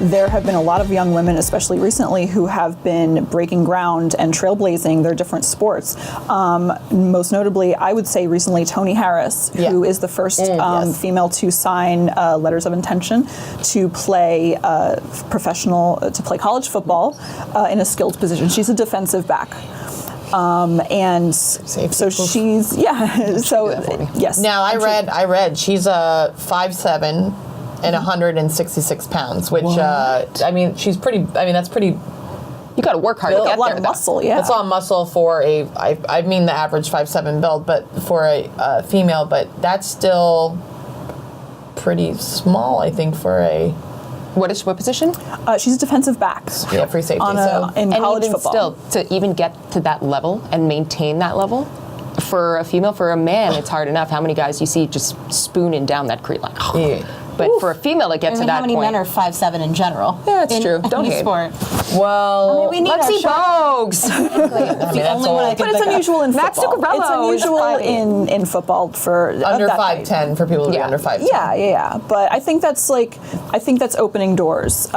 There have been a lot of young women, especially recently, who have been breaking ground and trailblazing their different sports. Most notably, I would say recently, Toni Harris, who is the first female to sign letters of intention to play to play college football in a skilled position. She's a defensive back. And so she's yes. Now I read she's a 5'7" and 166 pounds, which I mean she's pretty. I mean that's pretty. You got to work hard to get a lot of muscle. Yeah, it's a lot of muscle for a. I mean the average 5'7" build, but for a female, but that's still pretty small. I think for a. What position? She's a defensive back. Yeah, free safety. In college football. Still, to even get to that level and maintain that level, for a female, for a man, it's hard enough. How many guys you see just spooning down that creek like? But for a female to get to that how many point, men are 5'7" in general? Yeah, it's true. Don't hate. Sport. Well, we need Lexi Bogues. The only one I can But it's unusual in Max football. Zuccarello It's unusual in football for under 5'10" for people to be under 5'10". Yeah. But I think that's opening doors.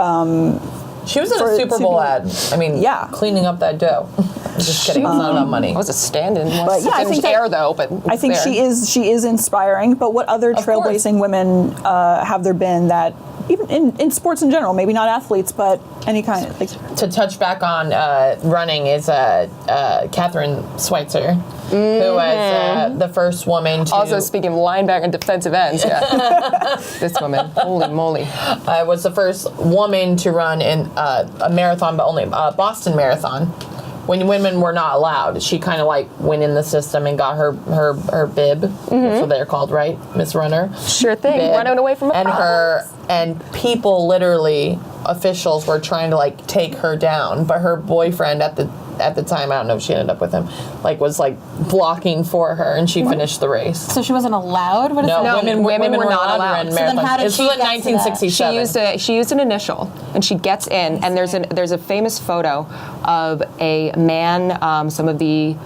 She was in a Super Bowl ad. I mean, cleaning up that dough. I'm just kidding. It's not about money. It was a stand-in. But I think air though. But I think she is inspiring. But what other trailblazing women have there been that even in sports in general, maybe not athletes, but any kind of to touch back on running is Catherine Schweitzer, who was the first woman to also speaking of linebacker and defensive ends. Yeah, this woman, holy moly, was the first woman to run in a marathon, but only Boston Marathon. When women were not allowed, she kind of like went in the system and got her bib. That's what they're called, right, Miss Runner? Sure thing. Bib. Running away from and people literally officials were trying to like take her down, but her boyfriend at the time, I don't know if she ended up with him, was blocking for her, and she finished the race. So she wasn't allowed? What is no, that? women were not allowed. So then how did this was in 1967. She used an initial, and she gets in, and there's a famous photo of a man, some of the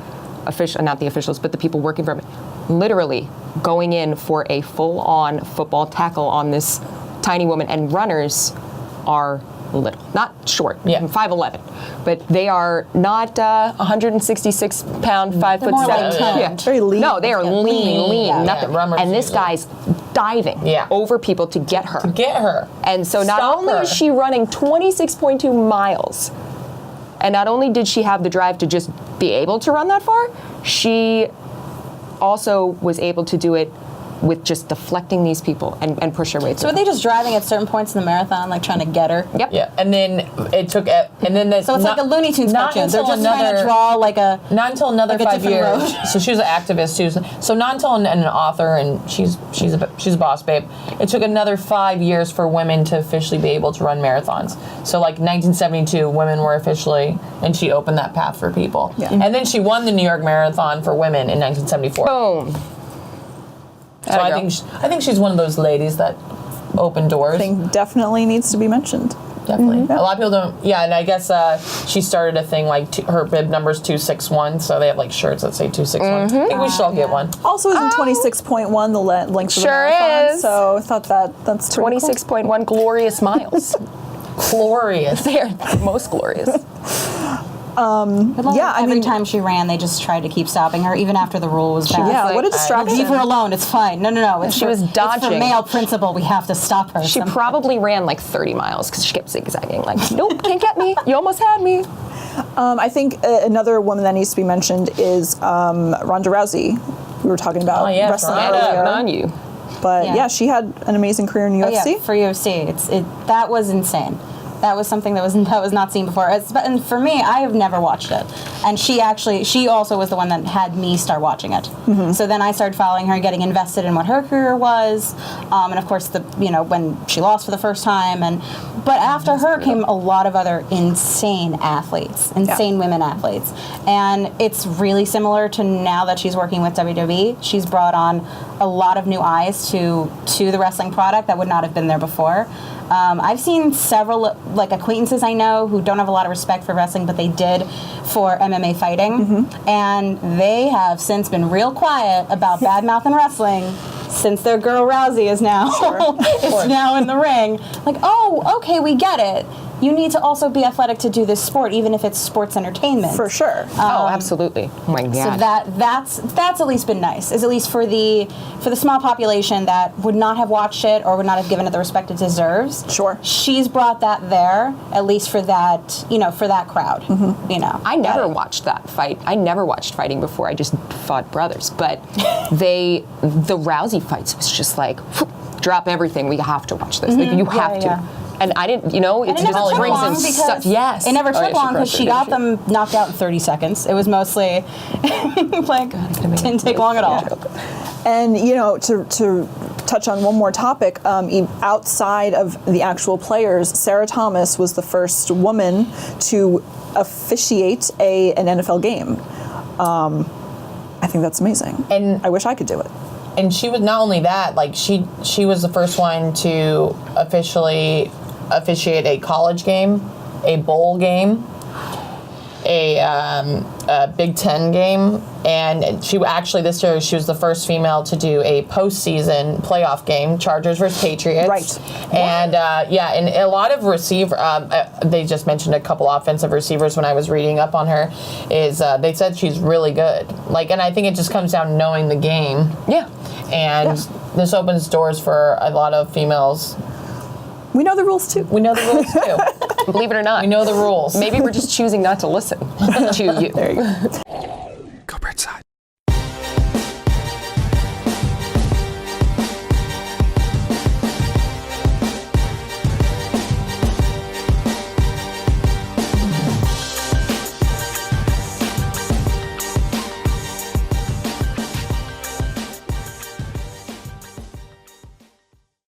not the officials, but the people working for him, literally going in for a full-on football tackle on this tiny woman, and runners are little, not short, 5'11", but they are not 166-pound, 5'7". Very lean. No, they are lean, nothing. And this guy's diving over people to get her. And so not only is she running 26.2 miles, and not only did she have the drive to just be able to run that far, she also was able to do it with just deflecting these people and push her way through. So were they just driving at certain points in the marathon, like trying to get her? Yep. Yeah, and then it took, and then so it's like a Looney Tunes cartoon. They're just trying to draw not until another 5 years. So she was an activist too. So not until an author, and she's a boss babe. It took another 5 years for women to officially be able to run marathons. So 1972, women were officially, and she opened that path for people. Yeah. And then she won the New York Marathon for women in 1974. Boom. So I think she's one of those ladies that open doors. I think definitely needs to be mentioned. Definitely. A lot of people don't. Yeah, and I guess she started a thing her bib number's 261, so they have shirts that say 261. I think we should all get one. Also, is in 26.1 the length of the marathon. Is. So I thought that's 26.1 glorious miles. Glorious. They're most glorious. Every time she ran, they just tried to keep stopping her, even after the rule was passed. What a distraction. Leave her alone. It's fine. No. She was dodging. It's for male principle. We have to stop her. She probably ran 30 miles because she kept zigzagging. Nope, can't get me. You almost had me. I think another woman that needs to be mentioned is Ronda Rousey. We were talking about wrestling earlier. On you. But she had an amazing career in UFC. For UFC, that was insane. That was something that was not seen before. And for me, I have never watched it. And she also was the one that had me start watching it. Mm-hmm. So then I started following her, getting invested in what her career was, and of course when she lost for the first time. But after her came a lot of other insane athletes, women athletes, and it's really similar to now that she's working with WWE. She's brought on a lot of new eyes to the wrestling product that would not have been there before. I've seen several acquaintances I know who don't have a lot of respect for wrestling, but they did for MMA fighting, and they have since been real quiet about bad mouth in wrestling since their girl Rousey is now is now in the ring, like, oh, okay, we get it. You need to also be athletic to do this sport, even if it's sports entertainment. For sure. Oh, absolutely. Oh my God. So that's at least been nice. Is at least for the small population that would not have watched it or would not have given it the respect it deserves. Sure. She's brought that there, at least for that, for that crowd. I never watched that fight. I never watched fighting before. I just fought brothers. But the Rousey fights was just like, drop everything. We have to watch this. Like, you have to. Yeah. And I didn't, it never just took brings long in because yes. It never took long because because she got them knocked out in 30 seconds. It was mostly like didn't take long at all. And to touch on one more topic, outside of the actual players, Sarah Thomas was the first woman to officiate an NFL game. I think that's amazing, And I wish I could do it. And she was not only that, like she was the first one to officially officiate a college game, a bowl game, a Big Ten game, and she actually this year she was the first female to do a postseason playoff game, Chargers versus Patriots. Right. And and a lot of they just mentioned a couple offensive receivers when I was reading up on her. They said she's really good. Like, and I think it just comes down to knowing the game. Yeah. And this opens doors for a lot of females. We know the rules too. We know the rules too. Believe it or not. We know the rules. Maybe we're just choosing not to listen to you. There you go.